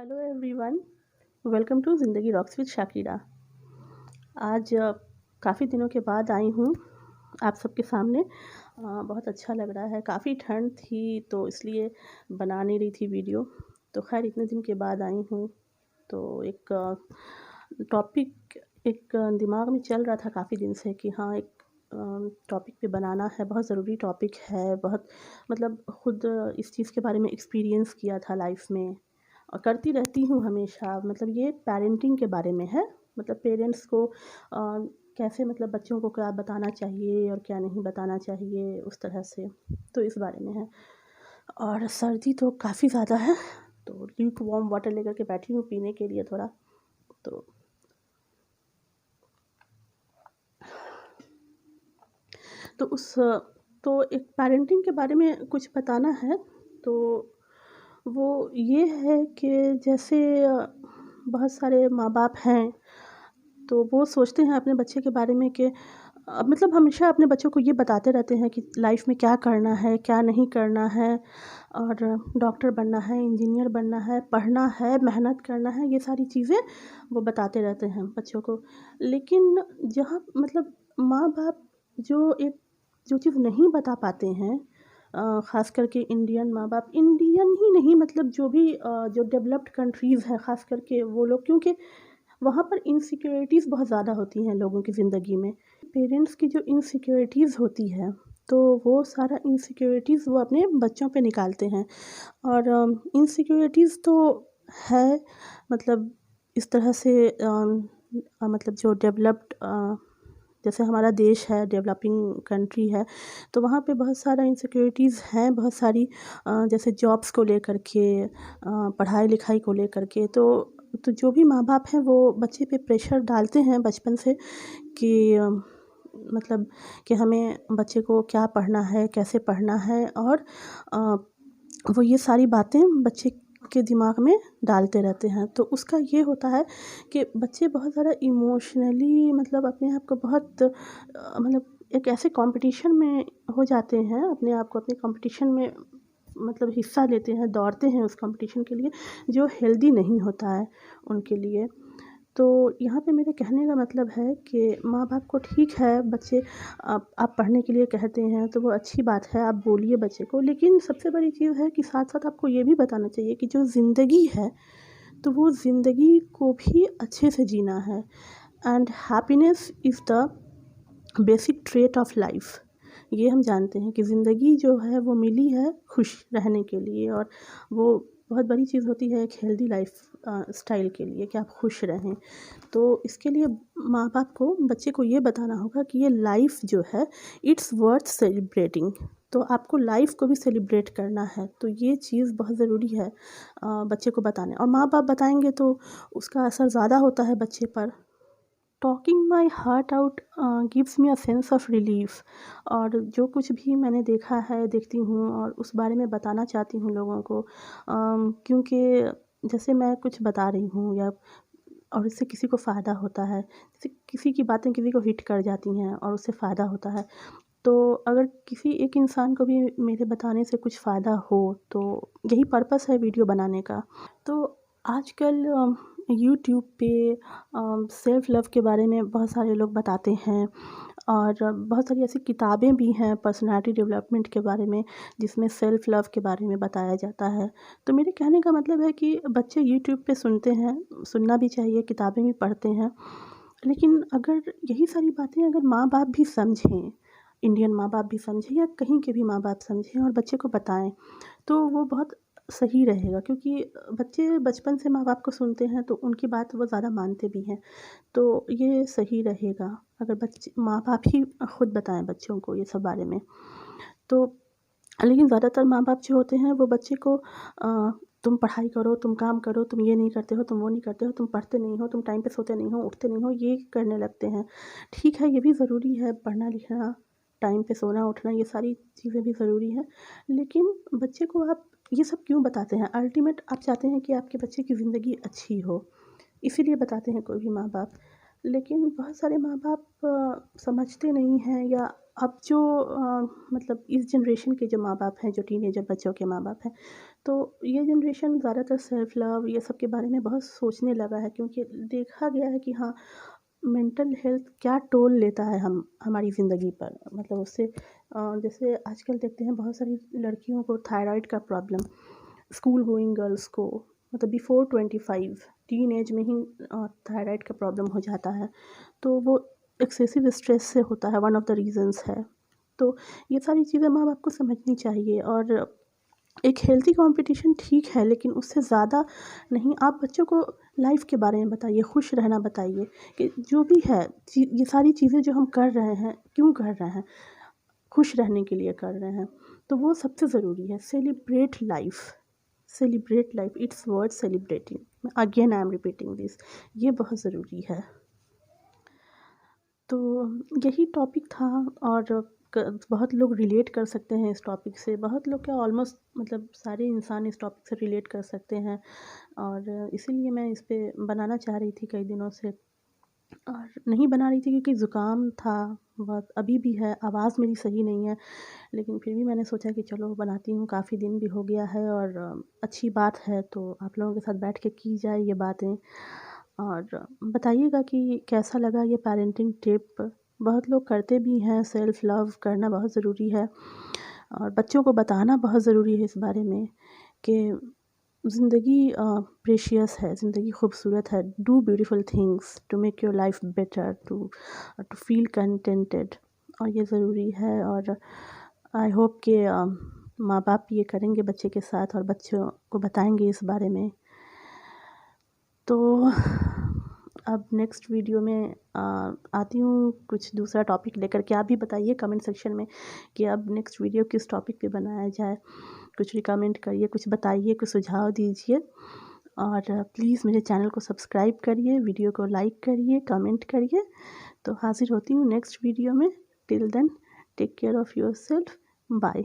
Hello everyone, welcome to ज़िंदगी rocks with Shakira. आज काफ़ी दिनों के बाद आई हूँ आप सबके सामने। बहुत अच्छा लग रहा है। काफ़ी ठंड थी तो इसलिए बना नहीं रही थी वीडियो। तो खैर इतने दिन के बाद आई हूँ तो एक टॉपिक दिमाग में चल रहा था काफ़ी दिन से कि हाँ, एक टॉपिक पे बनाना है। बहुत ज़रूरी टॉपिक है। बहुत मतलब खुद इस चीज़ के बारे में एक्सपीरियंस किया था लाइफ में और करती रहती हूँ हमेशा। मतलब ये पेरेंटिंग के बारे में है। मतलब पेरेंट्स को कैसे मतलब बच्चों को क्या बताना चाहिए और क्या नहीं बताना चाहिए, उस तरह से। तो इस बारे में है। और सर्दी तो काफ़ी ज़्यादा है तो ल्यूक वार्म वाटर लेकर के बैठी हूँ पीने के लिए थोड़ा। तो तो उस तो एक पेरेंटिंग के बारे में कुछ बताना है। तो वो ये है कि जैसे बहुत सारे माँ-बाप हैं तो वो सोचते हैं अपने बच्चे के बारे में कि मतलब हमेशा अपने बच्चों को ये बताते रहते हैं कि लाइफ में क्या करना है, क्या नहीं करना है, और डॉक्टर बनना है, इंजीनियर बनना है, पढ़ना है, मेहनत करना है, ये सारी चीज़ें वो बताते रहते हैं बच्चों को। लेकिन जहाँ मतलब माँ-बाप जो चीज़ नहीं बता पाते हैं, ख़ास करके इंडियन माँ-बाप, इंडियन ही नहीं मतलब जो भी जो डेवलप्ड कंट्रीज़ हैं ख़ास करके वो लोग, क्योंकि वहाँ पर इनसिक्योरिटीज़ बहुत ज़्यादा होती हैं लोगों की ज़िंदगी में। पेरेंट्स की जो इनसिक्योरिटीज़ होती है तो वो सारा इनसिक्योरिटीज़ वो अपने बच्चों पे निकालते हैं। और इनसिक्योरिटीज़ तो है मतलब इस तरह से मतलब जो डेवलप्ड जैसे हमारा देश है, डेवलपिंग कंट्री है, तो वहाँ पे बहुत सारा इनसिक्योरिटीज़ हैं, बहुत सारी जैसे जॉब्स को लेकर के, पढ़ाई-लिखाई को लेकर के। तो जो भी माँ-बाप हैं वो बच्चे पे प्रेशर डालते हैं बचपन से कि मतलब कि हमें बच्चे को क्या पढ़ना है, कैसे पढ़ना है, और अ, वो ये सारी बातें बच्चे के दिमाग में डालते रहते हैं। तो उसका ये होता है कि बच्चे बहुत ज़्यादा इमोशनली मतलब अपने आप को बहुत मतलब एक ऐसे कॉम्पिटिशन में हो जाते हैं, अपने आप को अपने कॉम्पिटिशन में मतलब हिस्सा लेते हैं, दौड़ते हैं उस कॉम्पिटिशन के लिए, जो हेल्दी नहीं होता है उनके लिए। तो यहाँ पे मेरे कहने का मतलब है कि माँ-बाप को ठीक है, बच्चे आप पढ़ने के लिए कहते हैं तो वो अच्छी बात है, आप बोलिए बच्चे को। लेकिन सबसे बड़ी चीज़ है कि साथ-साथ आपको ये भी बताना चाहिए कि जो ज़िंदगी है, तो वो ज़िंदगी को भी अच्छे से जीना है। And happiness is the basic trait of life. ये हम जानते हैं कि ज़िंदगी जो है वो मिली है खुश रहने के लिए, और वो बहुत बड़ी चीज़ होती है एक हेल्दी लाइफ स्टाइल के लिए कि आप खुश रहें। तो इसके लिए माँ-बाप को बच्चे को ये बताना होगा कि ये लाइफ जो है इट्स वर्थ सेलिब्रेटिंग। तो आपको लाइफ को भी सेलिब्रेट करना है, तो ये चीज़ बहुत ज़रूरी है बच्चे को बताने। और माँ-बाप बताएँगे तो उसका असर ज़्यादा होता है बच्चे पर। Talking my heart out gives me a sense of relief. और जो कुछ भी मैंने देखा है, देखती हूँ, और उस बारे में बताना चाहती हूँ लोगों को, क्योंकि जैसे मैं कुछ बता रही हूँ या और इससे किसी को फ़ायदा होता है, जैसे किसी की बातें किसी को हिट कर जाती हैं और उससे फ़ायदा होता है, तो अगर किसी एक इंसान को भी मेरे बताने से कुछ फ़ायदा हो, तो यही पर्पस है वीडियो बनाने का। तो आजकल यूट्यूब पे सेल्फ़ लव के बारे में बहुत सारे लोग बताते हैं, और बहुत सारी ऐसी किताबें भी हैं पर्सनैलिटी डेवलपमेंट के बारे में, जिसमें सेल्फ़ लव के बारे में बताया जाता है। तो मेरे कहने का मतलब है कि बच्चे यूट्यूब पे सुनते हैं, सुनना भी चाहिए, किताबें भी पढ़ते हैं। लेकिन अगर यही सारी बातें अगर माँ-बाप भी समझें, इंडियन माँ-बाप भी समझें या कहीं के भी माँ-बाप समझें और बच्चे को बताएँ, तो वो बहुत सही रहेगा। क्योंकि बच्चे बचपन से माँ-बाप को सुनते हैं तो उनकी बात वो ज़्यादा मानते भी हैं। तो ये सही रहेगा अगर बच्चे माँ-बाप ही खुद बताएँ बच्चों को ये सब बारे में। तो लेकिन ज़्यादातर माँ-बाप जो होते हैं वो बच्चे को तुम पढ़ाई करो, तुम काम करो, तुम ये नहीं करते हो, तुम वो नहीं करते हो, तुम पढ़ते नहीं हो, तुम टाइम पे सोते नहीं हो, उठते नहीं हो, ये करने लगते हैं। ठीक है, ये भी ज़रूरी है, पढ़ना-लिखना, टाइम पे सोना, उठना, ये सारी चीज़ें भी ज़रूरी हैं। लेकिन बच्चे को आप ये सब क्यों बताते हैं? अल्टीमेट आप चाहते हैं कि आपके बच्चे की ज़िंदगी अच्छी हो, इसीलिए बताते हैं कोई भी माँ-बाप। लेकिन बहुत सारे माँ-बाप समझते नहीं हैं, या अब जो मतलब इस जनरेशन के जो माँ-बाप हैं, जो टीनेजर बच्चों के माँ-बाप हैं, तो ये जनरेशन ज़्यादातर सेल्फ़ लव ये सब के बारे में बहुत सोचने लगा है, क्योंकि देखा गया है कि हाँ, मेंटल हेल्थ क्या टोल लेता है हमारी ज़िंदगी पर। मतलब उससे जैसे आजकल देखते हैं बहुत सारी लड़कियों को थायराइड का प्रॉब्लम, स्कूल गोइंग गर्ल्स को, मतलब बिफ़ोर 25 टीन एज में ही थायराइड का प्रॉब्लम हो जाता है। तो वो एक्सेसिव स्ट्रेस से होता है, वन ऑफ द रीज़न्स है। तो ये सारी चीज़ें माँ-बाप को समझनी चाहिए। और एक हेल्थी कंपटीशन ठीक है, लेकिन उससे ज़्यादा नहीं। आप बच्चों को लाइफ़ के बारे में बताइए, खुश रहना बताइए कि जो भी है ये सारी चीज़ें जो हम कर रहे हैं, क्यों कर रहे हैं? खुश रहने के लिए कर रहे हैं। तो वो सबसे ज़रूरी है। Celebrate life, it's worth celebrating. Again I am repeating this, ये बहुत ज़रूरी है। तो यही टॉपिक था। और बहुत लोग रिलेट कर सकते हैं इस टॉपिक से, बहुत लोग क्या, ऑलमोस्ट मतलब सारे इंसान इस टॉपिक से रिलेट कर सकते हैं। और इसीलिए मैं इस पे बनाना चाह रही थी कई दिनों से, और नहीं बना रही थी क्योंकि ज़ुकाम था बहुत, अभी भी है, आवाज़ मेरी सही नहीं है। लेकिन फिर भी मैंने सोचा कि चलो बनाती हूँ, काफ़ी दिन भी हो गया है और अच्छी बात है, तो आप लोगों के साथ बैठ के की जाए ये बातें। और बताइएगा कि कैसा लगा ये पैरेंटिंग टिप। बहुत लोग करते भी हैं, सेल्फ़ लव करना बहुत ज़रूरी है, और बच्चों को बताना बहुत ज़रूरी है इस बारे में कि ज़िंदगी प्रेशियस है, ज़िंदगी खूबसूरत है। Do beautiful things to make your life better, to feel contented, और ये ज़रूरी है। और आई होप कि माँ बाप ये करेंगे बच्चे के साथ और बच्चों को बताएंगे इस बारे में। तो अब नेक्स्ट वीडियो में आती हूँ कुछ दूसरा टॉपिक लेकर के। आप भी बताइए कमेंट सेक्शन में कि अब नेक्स्ट वीडियो किस टॉपिक पे बनाया जाए। कुछ रिकमेंड करिए, कुछ बताइए, कुछ सुझाव दीजिए। और प्लीज़ मेरे चैनल को सब्सक्राइब करिए, वीडियो को लाइक करिए, कमेंट करिए। तो हाज़िर होती हूँ नेक्स्ट वीडियो में। Till then take care of yourself. Bye.